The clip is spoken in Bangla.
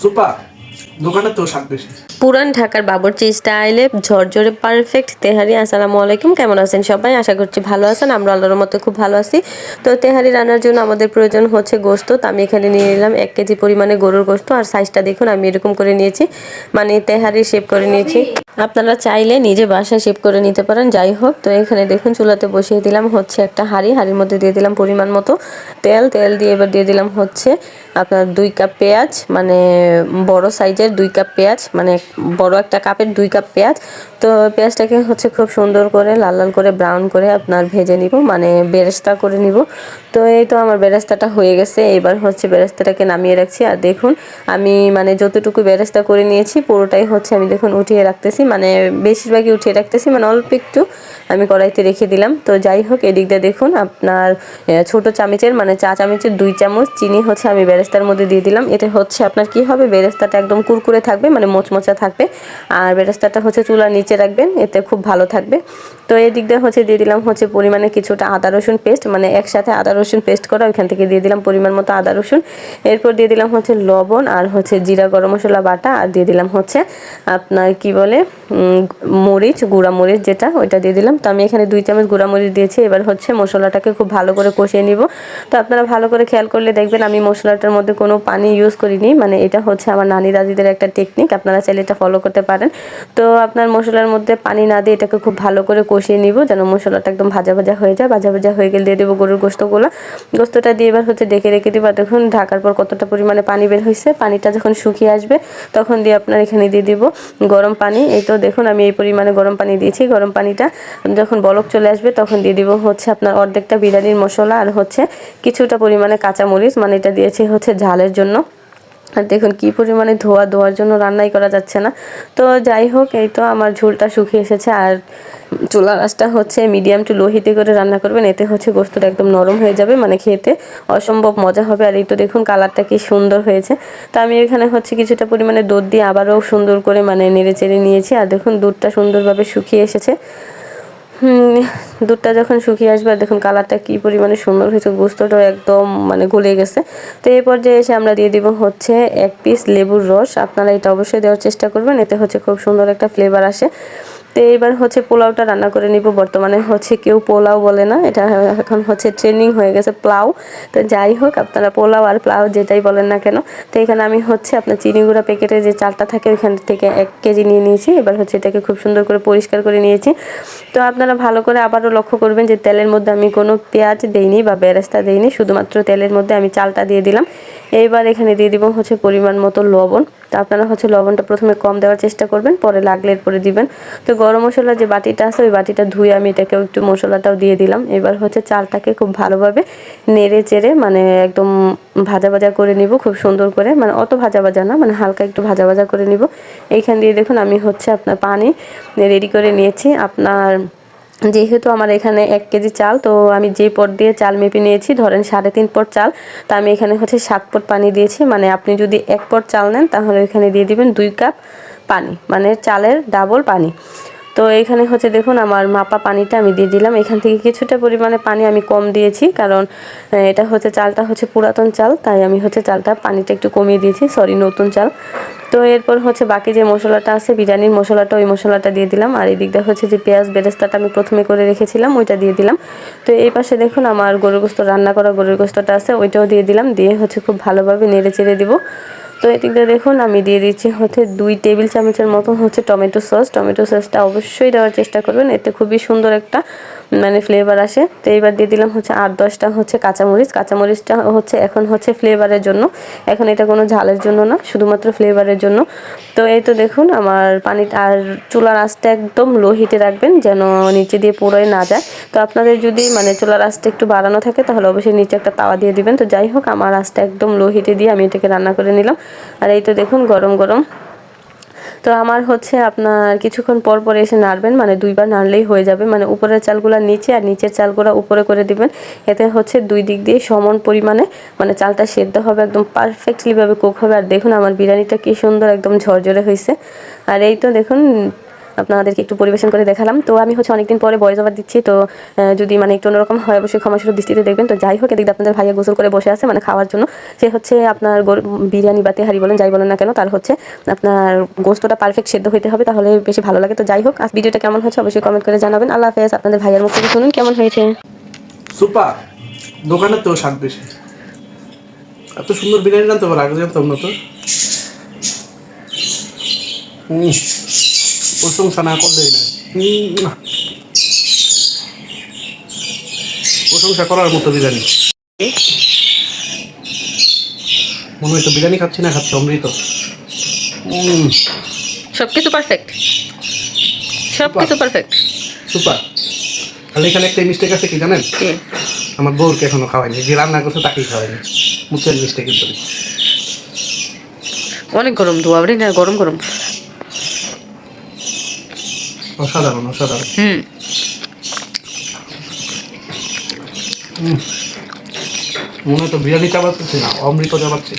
সুপার। দোকানে তো স্বাদ বেশি। পুরান ঢাকার বাবুর্চি স্টাইলে ঝরঝরে পারফেক্ট তেহারি। আসসালামু আলাইকুম, কেমন আছেন সবাই? আশা করছি ভালো আছেন। আমরা আল্লাহর মতো খুব ভালো আছি। তো তেহারি রান্নার জন্য আমাদের প্রয়োজন হচ্ছে গোস্ত। তো আমি এখানে নিয়ে নিলাম 1 কেজি পরিমাণে গরুর গোস্ত। আর সাইজটা দেখুন আমি এরকম করে নিয়েছি, মানে তেহারি শেপ করে নিয়েছি। আপনারা চাইলে নিজে বাসায় শেপ করে নিতে পারেন, যাই হোক। তো এখানে দেখুন চুলাতে বসিয়ে দিলাম হচ্ছে একটা হাঁড়ির মধ্যে দিয়ে দিলাম পরিমাণ মতো তেল দিয়ে এবার দিয়ে দিলাম হচ্ছে আপনার 2 কাপ পেঁয়াজ, মানে বড় সাইজের 2 কাপ পেঁয়াজ, মানে বড় একটা কাপের 2 কাপ পেঁয়াজ। তো পেঁয়াজটাকে হচ্ছে খুব সুন্দর করে লাল লাল করে ব্রাউন করে আপনার ভেজে নিব, মানে বেরেস্তা করে নিব। তো এই তো আমার বেরেস্তাটা হয়ে গেছে। এবার হচ্ছে বেরেস্তাটাকে নামিয়ে রাখছি। আর দেখুন আমি মানে যতটুকু বেরেস্তা করে নিয়েছি পুরোটাই হচ্ছে আমি দেখুন উঠিয়ে রাখতেছি, মানে বেশিরভাগই উঠিয়ে রাখতেছি, মানে অল্প একটু আমি কড়াইতে রেখে দিলাম। তো যাই হোক, এদিক দিয়ে দেখুন আপনার ছোট চামচের মানে চা চামচের 2 চামচ চিনি হচ্ছে আমি বেরেস্তার মধ্যে দিয়ে দিলাম। এতে হচ্ছে আপনার কি হবে, বেরেস্তাটা একদম কুরকুরে থাকবে, মানে মোচমোচা থাকবে। আর বেরেস্তাটা হচ্ছে চুলার নিচে রাখবেন, এতে খুব ভালো থাকবে। তো এই দিক দিয়ে হচ্ছে দিয়ে দিলাম হচ্ছে পরিমাণে কিছুটা আদা রসুন পেস্ট, মানে একসাথে আদা রসুন পেস্ট করা, ওইখান থেকে দিয়ে দিলাম পরিমাণ মতো আদা রসুন। এরপর দিয়ে দিলাম হচ্ছে লবণ আর হচ্ছে জিরা গরম মশলা বাটা, আর দিয়ে দিলাম হচ্ছে আপনার কি বলে মরিচ, গুঁড়া মরিচ যেটা, ওইটা দিয়ে দিলাম। তো আমি এখানে 2 চামচ গুঁড়া মরিচ দিয়েছি। এবার হচ্ছে মশলাটাকে খুব ভালো করে কষিয়ে নিব। তো আপনারা ভালো করে খেয়াল করলে দেখবেন আমি মশলাটার মধ্যে কোনো পানি ইউজ করিনি, মানে এটা হচ্ছে আমার নানি দাদিদের একটা টেকনিক, আপনারা চাইলে এটা ফলো করতে পারেন। তো আপনার মশলার মধ্যে পানি না দিয়ে এটাকে খুব ভালো করে কষিয়ে নিব, যেন মশলাটা একদম ভাজা ভাজা হয়ে যায়। ভাজা ভাজা হয়ে গেলে দিয়ে দেবো গরুর গোস্তটা দিয়ে এবার হচ্ছে রেখে দিব। দেখুন ঢাকার পর কতটা পরিমাণে পানি বের হয়েছে। পানিটা যখন শুকিয়ে আসবে তখন দিয়ে আপনার এখানে দিয়ে দিব গরম পানি। এই তো দেখুন আমি এই পরিমাণে গরম পানি দিয়েছি। গরম পানিটা যখন বলক চলে আসবে তখন দিয়ে দিব হচ্ছে আপনার অর্ধেকটা বিরিয়ানির মশলা আর হচ্ছে কিছুটা পরিমাণে কাঁচামরিচ, মানে এটা দিয়েছি হচ্ছে ঝালের জন্য। আর দেখুন কি পরিমাণে ধোয়ার জন্য রান্নাই করা যাচ্ছে না। তো যাই হোক, এই তো আমার ঝোলটা শুকিয়ে এসেছে। আর চুলার আঁচটা হচ্ছে মিডিয়াম টু লো হিটে করে রান্না করবেন, এতে হচ্ছে গোস্তটা একদম নরম হয়ে যাবে, মানে খেতে অসম্ভব মজা হবে। আর এই তো দেখুন কালারটা কি সুন্দর হয়েছে। তো আমি এখানে হচ্ছে কিছুটা পরিমাণে দুধ দিয়ে আবারও সুন্দর করে মানে নেড়ে চেড়ে নিয়েছি। আর দেখুন দুধটা সুন্দরভাবে শুকিয়ে এসেছে। দুধটা যখন শুকিয়ে আসবে দেখুন কালারটা কি পরিমাণে সুন্দর হয়েছে, গোস্তটাও একদম মানে গলে গেছে। তো এই পর্যায়ে এসে আমরা দিয়ে দিব হচ্ছে 1 পিস লেবুর রস। আপনারা এটা অবশ্যই দেওয়ার চেষ্টা করবেন, এতে হচ্ছে খুব সুন্দর একটা ফ্লেভার আসে। তো এইবার হচ্ছে পোলাওটা রান্না করে নিব। বর্তমানে হচ্ছে কেউ পোলাও বলে না, এটা এখন হচ্ছে ট্রেন্ডিং হয়ে গেছে প্লাউ। তো যাই হোক, আপনারা পোলাও আর প্লাউ যেটাই বলেন না কেন। তো এখানে আমি হচ্ছে আপনার চিনি গুঁড়া প্যাকেটে যে চালটা থাকে ওইখান থেকে 1 কেজি নিয়ে নিয়েছি। এবার হচ্ছে এটাকে খুব সুন্দর করে পরিষ্কার করে নিয়েছি। তো আপনারা ভালো করে আবারও লক্ষ্য করবেন যে তেলের মধ্যে আমি কোনো পেঁয়াজ দেইনি বা বেরেস্তা দেইনি, শুধুমাত্র তেলের মধ্যে আমি চালটা দিয়ে দিলাম। এইবার এখানে দিয়ে দিব হচ্ছে পরিমাণ মতো লবণ। তো আপনারা হচ্ছে লবণটা প্রথমে কম দেওয়ার চেষ্টা করবেন, পরে লাগলে এরপরে দিবেন। তো গরম মশলার যে বাটিটা আছে ওই বাটিটা ধুয়ে আমি এটাকেও একটু মশলাটাও দিয়ে দিলাম। এবার হচ্ছে চালটাকে খুব ভালোভাবে নেড়ে চেড়ে মানে একদম ভাজা ভাজা করে নিব, খুব সুন্দর করে, মানে অত ভাজা ভাজা না, মানে হালকা একটু ভাজা ভাজা করে নিব। এইখান দিয়ে দেখুন আমি হচ্ছে আপনার পানি রেডি করে নিয়েছি। আপনার যেহেতু আমার এখানে 1 কেজি চাল, তো আমি যে পট দিয়ে চাল মেপে নিয়েছি ধরেন 3.5 পট চাল, তো আমি এখানে হচ্ছে 7 পট পানি দিয়েছি। মানে আপনি যদি 1 পট চাল নেন তাহলে এখানে দিয়ে দিবেন 2 কাপ পানি, মানে চালের ডাবল পানি। তো এইখানে হচ্ছে দেখুন আমার মাপা পানিটা আমি দিয়ে দিলাম। এখান থেকে কিছুটা পরিমাণে পানি আমি কম দিয়েছি, কারণ এটা হচ্ছে চালটা হচ্ছে পুরাতন চাল, তাই আমি হচ্ছে চালটা পানিটা একটু কমিয়ে দিয়েছি, সরি নতুন চাল। তো এরপর হচ্ছে বাকি যে মশলাটা আছে বিরিয়ানির মশলাটা, ওই মশলাটা দিয়ে দিলাম। আর এই দিকটা হচ্ছে যে পেঁয়াজ বেরেস্তাটা আমি প্রথমে করে রেখেছিলাম ওইটা দিয়ে দিলাম। তো এই পাশে দেখুন আমার গরুর গোস্ত রান্না করা গরুর গোস্তটা আছে, ওইটাও দিয়ে দিলাম। দিয়ে হচ্ছে খুব ভালোভাবে নেড়ে চেড়ে দিব। তো এদিক দিয়ে দেখুন আমি দিয়ে দিচ্ছি হচ্ছে 2 টেবিল চামচের মতো হচ্ছে টমেটো সসটা অবশ্যই দেওয়ার চেষ্টা করবেন, এতে খুবই সুন্দর একটা মানে ফ্লেভার আসে। তো এইবার দিয়ে দিলাম হচ্ছে 8-10টা হচ্ছে কাঁচামরিচটা হচ্ছে এখন হচ্ছে ফ্লেভারের জন্য, এখন এটা কোনো ঝালের জন্য না, শুধুমাত্র ফ্লেভারের জন্য। তো এই তো দেখুন আমার পানিটা, আর চুলার আঁচটা একদম লো হিটে রাখবেন যেন নিচে দিয়ে পুড়ে না যায়। তো আপনাদের যদি মানে চুলার আঁচটা একটু বাড়ানো থাকে তাহলে অবশ্যই নিচে একটা তাওয়া দিয়ে দিবেন। তো যাই হোক, আমার আঁচটা একদম লো হিটে দিয়ে আমি এটাকে রান্না করে নিলাম। আর এই তো দেখুন গরম গরম। তো আমার হচ্ছে আপনার কিছুক্ষণ পর পর এসে নাড়বেন, মানে 2 বার নাড়লেই হয়ে যাবে, মানে উপরের চালগুলো নিচে আর নিচের চালগুলো উপরে করে দিবেন। এতে হচ্ছে 2 দিক দিয়ে সমান পরিমাণে মানে চালটা সেদ্ধ হবে, একদম পারফেক্টলি ভাবে কুক হবে। আর দেখুন আমার বিরিয়ানিটা কি সুন্দর একদম ঝরঝরে হয়েছে। আর এই তো দেখুন আপনাদেরকে একটু পরিবেশন করে দেখালাম। তো আমি হচ্ছে অনেকদিন পরে ভয়েস ওভার দিচ্ছি, তো যদি মানে একটু অন্যরকম হয় অবশ্যই ক্ষমাসুর দৃষ্টিতে দেখবেন। তো যাই হোক, এদিকে আপনাদের ভাইয়া গোসল করে বসে আছে মানে খাওয়ার জন্য। সে হচ্ছে আপনার বিরিয়ানি বা তেহারি বলেন যাই বলেন না কেন, তার হচ্ছে আপনার গোস্তটা পারফেক্ট সেদ্ধ হইতে হবে, তাহলে বেশি ভালো লাগে। তো যাই হোক, আজ ভিডিওটা কেমন হচ্ছে অবশ্যই কমেন্ট করে জানাবেন। আল্লাহ হাফেজ। আপনাদের ভাইয়ার মুখ থেকে শুনুন কেমন হয়েছে। সুপার। দোকানের তো স্বাদ বেশি। এত সুন্দর বিরিয়ানি রাঁধতে পারে, আগে জানতাম না তো। প্রশংসা না করলেই না। প্রশংসা করার মতো বিরিয়ানি। মনে হয় তো বিরিয়ানি খাচ্ছি না, খাচ্ছি অমৃত। সবকিছু পারফেক্ট, সবকিছু পারফেক্ট, সুপার। তাহলে এখানে একটা মিস্টেক আছে কি জানেন? আমার বউকে এখনো খাওয়াইনি, যে রান্না করছে তাকেই খাওয়াইনি। মুখের মিস্টেক কিন্তু অনেক গরম ধোয়া না, গরম গরম। অসাধারণ অসাধারণ। মনে হয় তো বিরিয়ানি চাবাচ্ছি না, অমৃত চাবাচ্ছি।